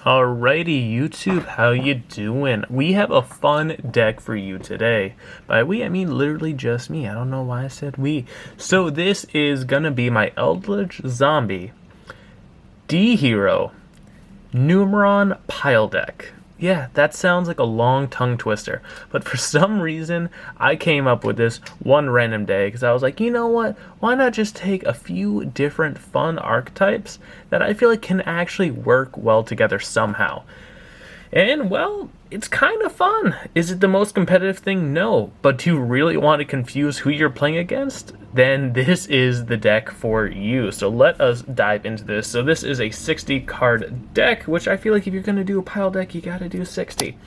Alrighty, YouTube, how you doing? We have a fun deck for you today. By we, I mean literally just me. I don't know why I said we. So this is gonna be my Eldlich Zombie D-Hero Numeron pile deck. Yeah, that sounds like a long tongue twister, but for some reason, I came up with this one random day because I was like, you know what? Why not just take a few different fun archetypes that I feel like can actually work well together somehow? And, well, it's kind of fun. Is it the most competitive thing? No. But do you really want to confuse who you're playing against? Then this is the deck for you. So let us dive into this. So this is a 60 card deck, which I feel like if you're going to do a pile deck, you got to do 60.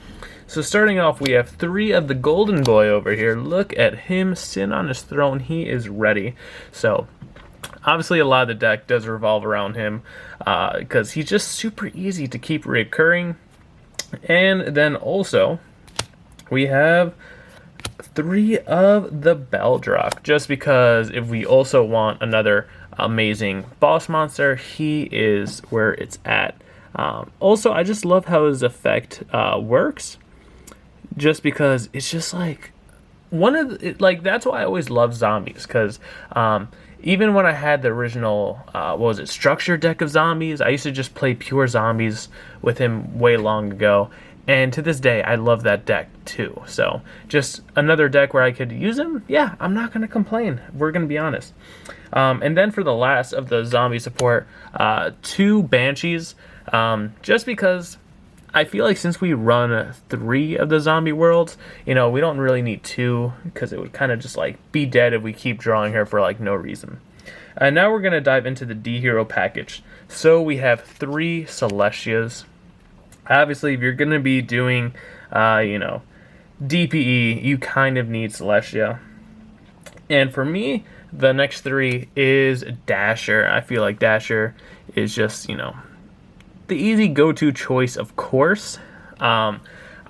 So starting off, we have 3 of the Golden Boy over here. Look at him sitting on his throne. He is ready. So obviously, a lot of the deck does revolve around him because he's just super easy to keep recurring. And then also, we have 3 of the Eldlich, just because if we also want another amazing boss monster, he is where it's at. Also, I just love how his effect works, just because it's just like one of the, like that's why I always love zombies, because even when I had the original, what was it, structure deck of zombies, I used to just play pure zombies with him way long ago. And to this day, I love that deck too. So just another deck where I could use him. Yeah, I'm not going to complain. We're going to be honest. And then for the last of the zombie support, 2 Banshees. Just because I feel like since we run 3 of the zombie worlds, you know, we don't really need 2 because it would kind of just like be dead if we keep drawing her for like no reason. And now we're going to dive into the D-Hero package. So we have 3 Celestias. Obviously, if you're going to be doing, you know, DPE, you kind of need Celestia. And for me, the next 3 is Dasher. I feel like Dasher is just, you know, the easy go-to choice, of course. I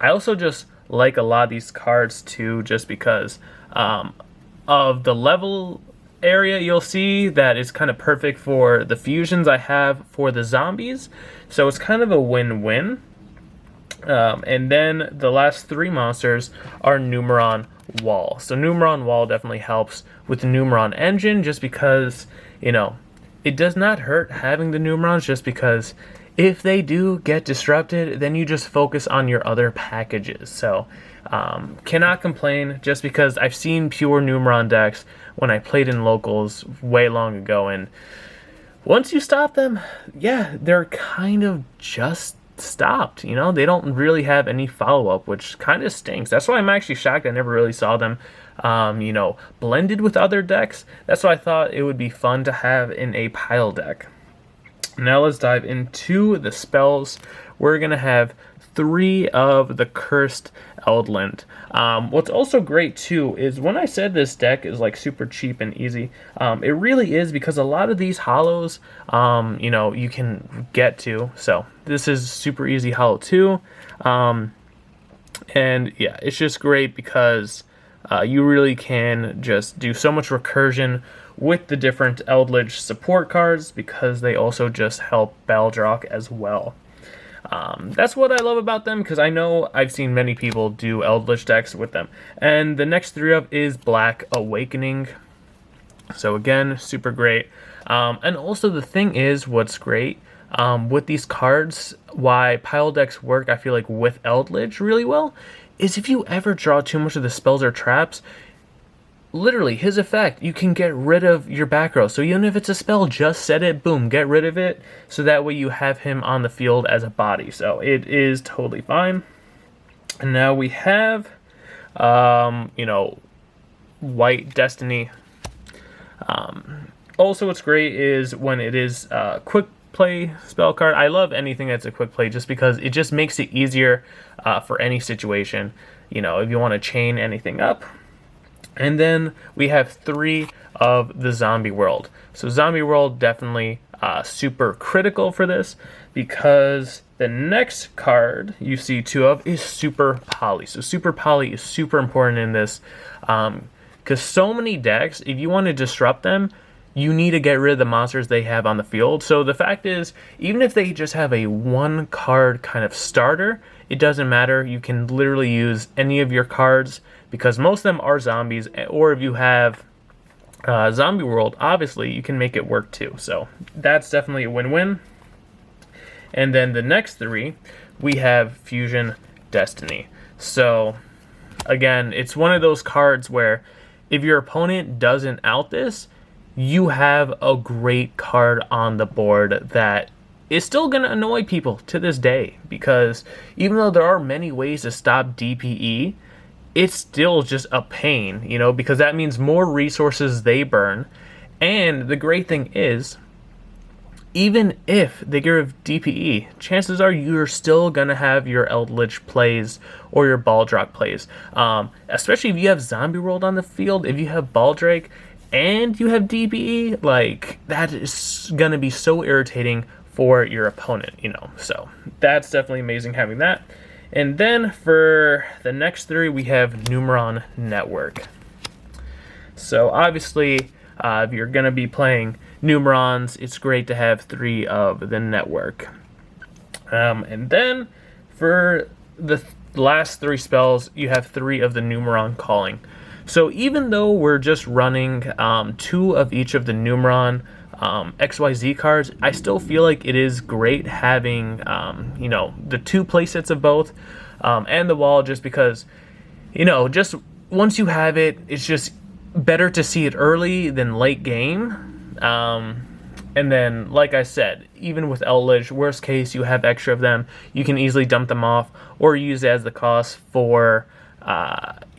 also just like a lot of these cards too, just because of the level area you'll see that is kind of perfect for the fusions I have for the zombies. So it's kind of a win-win. And then the last 3 monsters are Numeron Wall. So Numeron Wall definitely helps with the Numeron engine, just because, you know, it does not hurt having the Numerons, just because if they do get disrupted, then you just focus on your other packages. So, cannot complain, just because I've seen pure Numeron decks when I played in locals way long ago, and once you stop them, yeah, they're kind of just stopped. You know, they don't really have any follow-up, which kind of stinks. That's why I'm actually shocked I never really saw them, you know, blended with other decks. That's why I thought it would be fun to have in a pile deck. Now let's dive into the spells. We're going to have 3 of the Cursed Eldlich. What's also great too is when I said this deck is like super cheap and easy, it really is, because a lot of these hollows, you know, you can get to. So this is super easy hollow too. And yeah, it's just great because you really can just do so much recursion with the different Eldlich support cards, because they also just help Eldlich as well. That's what I love about them, because I know I've seen many people do Eldlich decks with them. And the next 3 up is Black Awakening. So again, super great. And also the thing is, what's great with these cards, why pile decks work, I feel like, with Eldlich really well, is if you ever draw too much of the spells or traps, literally, his effect, you can get rid of your back row. So even if it's a spell, just set it, boom, get rid of it. So that way you have him on the field as a body. So it is totally fine. And now we have, you know, White Destiny. Also, what's great is when it is a quick play spell card. I love anything that's a quick play, just because it just makes it easier for any situation. You know, if you want to chain anything up. And then we have 3 of the Zombie World. So Zombie World definitely super critical for this, because the next card you see 2 of is Super Poly. So Super Poly is super important in this, because so many decks, if you want to disrupt them, you need to get rid of the monsters they have on the field. So the fact is, even if they just have a 1-card kind of starter, it doesn't matter. You can literally use any of your cards because most of them are zombies, or if you have Zombie World, obviously you can make it work too. So that's definitely a win-win. And then the next 3, we have Fusion Destiny. So again, it's one of those cards where if your opponent doesn't out this, you have a great card on the board that is still going to annoy people to this day, because even though there are many ways to stop DPE, it's still just a pain, you know, because that means more resources they burn. And the great thing is, even if they get rid of DPE, chances are you're still going to have your Eldlich plays or your Baldrake plays. Especially if you have Zombie World on the field, if you have Baldrake and you have DPE, like, that is going to be so irritating for your opponent, you know. So that's definitely amazing having that. And then for the next 3, we have Numeron Network. So obviously, if you're going to be playing Numerons, it's great to have 3 of the network. And then for the last 3 spells, you have 3 of the Numeron Calling. So even though we're just running 2 of each of the Numeron XYZ cards, I still feel like it is great having you know, the 2 playsets of both and the wall, just because, you know, just once you have it, it's just better to see it early than late game. And then, like I said, even with Eldlich, worst case, you have extra of them, you can easily dump them off or use it as the cost for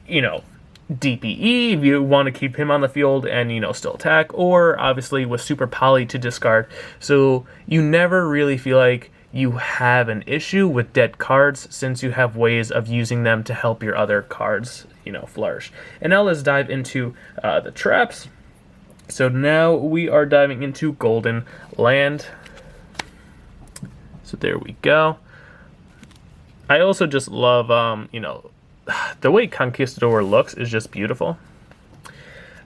you know, DPE if you want to keep him on the field and, you know, still attack, or obviously with Super Poly to discard. So you never really feel like you have an issue with dead cards, since you have ways of using them to help your other cards, you know, flourish. And now let's dive into the traps. So now we are diving into Golden Land. So there we go. I also just love, you know, the way Conquistador looks is just beautiful.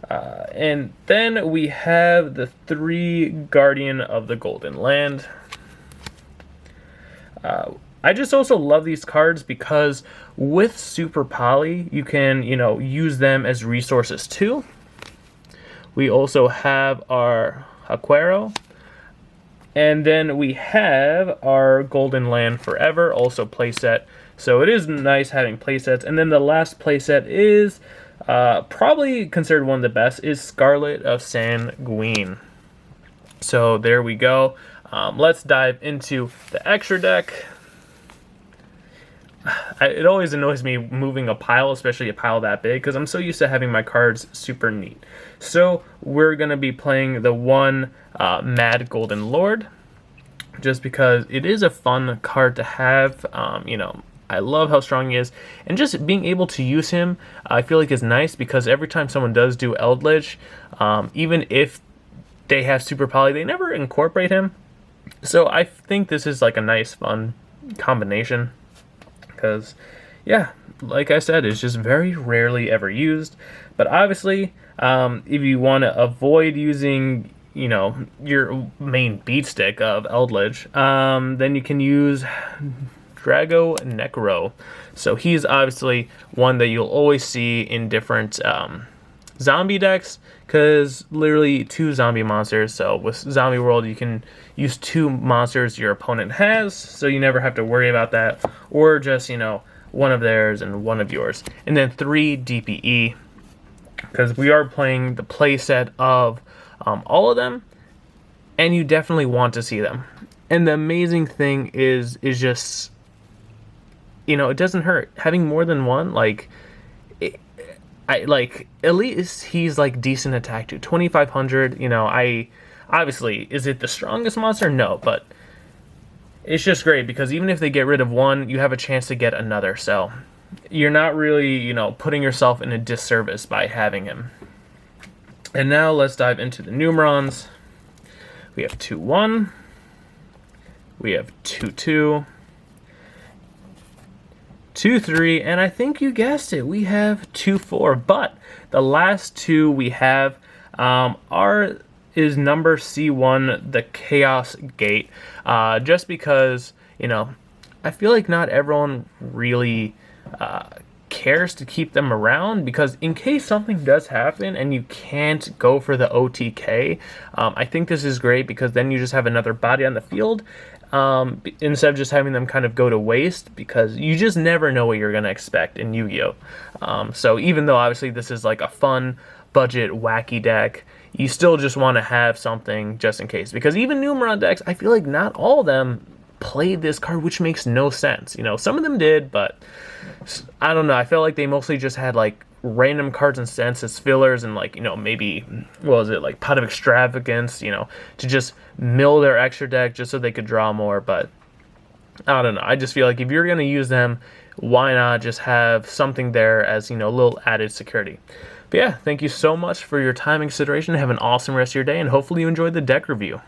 And then we have the 3 Guardian of the Golden Land. I just also love these cards because with Super Poly, you can, you know, use them as resources too. We also have our Haquero. And then we have our Golden Land Forever, also playset. So it is nice having playsets. And then the last playset is probably considered one of the best, is Scarlet of Sanguine. So there we go. Let's dive into the extra deck. It always annoys me moving a pile, especially a pile that big, because I'm so used to having my cards super neat. So we're going to be playing the 1 Mad Golden Lord, just because it is a fun card to have. You know, I love how strong he is, and just being able to use him, I feel like is nice, because every time someone does do Eldlich, even if they have Super Poly, they never incorporate him. So I think this is like a nice, fun combination. Because, yeah, like I said, it's just very rarely ever used. But obviously, if you want to avoid using, you know, your main beat stick of Eldlich, then you can use Drago Necro. So he's obviously one that you'll always see in different zombie decks, because literally 2 zombie monsters. So with Zombie World, you can use 2 monsters your opponent has, so you never have to worry about that, or just, you know, one of theirs and one of yours. And then 3 DPE, because we are playing the playset of all of them, and you definitely want to see them. And the amazing thing is just, you know, it doesn't hurt having more than one. Like, at least he's like decent attack to 2,500. You know, obviously, is it the strongest monster? No, but it's just great because even if they get rid of one, you have a chance to get another. So you're not really, you know, putting yourself in a disservice by having him. And now let's dive into the Numerons. We have 2-1. We have 2-2. 2-3, and I think you guessed it, we have 2-4. But the last 2 we have are is number C1, the Chaos Gate, just because, I feel like not everyone really cares to keep them around, because in case something does happen and you can't go for the OTK, I think this is great, because then you just have another body on the field, instead of just having them kind of go to waste, because you just never know what you're going to expect in Yu-Gi-Oh! So even though obviously this is like a fun, budget, wacky deck, you still just want to have something just in case, because even Numeron decks, I feel like not all of them played this card, which makes no sense. Some of them did, but I don't know. I felt like they mostly just had like random cards and cents as fillers, and like, maybe, what was it, like Pot of Extravagance, to just mill their extra deck just so they could draw more. But I don't know. I just feel like if you're going to use them, why not just have something there as, a little added security. But yeah, thank you so much for your time and consideration. Have an awesome rest of your day, and hopefully you enjoyed the deck review.